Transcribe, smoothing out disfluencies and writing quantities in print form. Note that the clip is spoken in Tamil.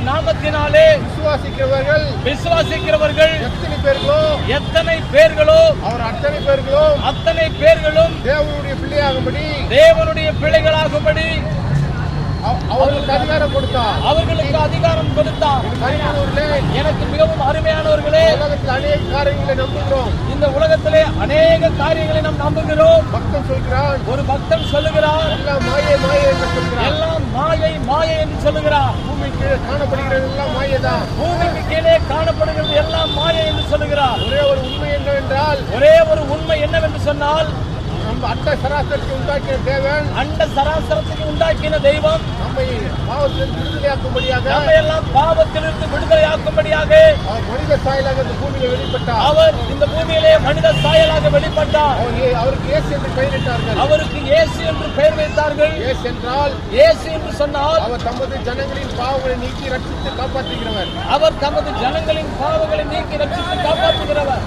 நாமத்தினாலே விசுவாசிக்கிறவர்கள் எத்தனை பேர்களோ அவர் அத்தனை பேர்களும் தேவனுடைய பிள்ளைகளாகும்படி அவர்களுக்கு அதிகாரம் கொடுத்தார். எனக்கு மிகவும் அருமையானவர்களே, அநேக காரியங்களை நம்புகிறோம். இந்த உலகத்திலே அநேக காரியங்களை நாம் நம்புகிறோம். ஒரு பக்தன் சொல்லுகிறார், எல்லாம் மாயை என்று சொல்லுகிறார். பூமிக்கு கீழே காணப்படுகிறது எல்லாம் மாயைதான். பூமிக்கு கீழே காணப்படுகிறது எல்லாம் மாயை என்று சொல்லுகிறார். ஒரே ஒரு உண்மை என்னவென்று சொன்னால், அண்ட சராசரத்தை உண்டாக்கின தெய்வம் நம்மை பாவத்திலிருந்து விடுதலையாக்கும்படியாக மனித சாயலாக இந்த பூமியிலே வெளிப்பட்டார். அவர் இந்த பூமியிலே மனித சாயலாக வெளிப்பட்டார். அவருக்கு இயேசு என்று பெயர் வைத்தார்கள். இயேசு என்று சொன்னால் அவர் தமது ஜனங்களின் பாவங்களை நீக்கி ரட்சித்து காப்பாற்றுகிறவர்.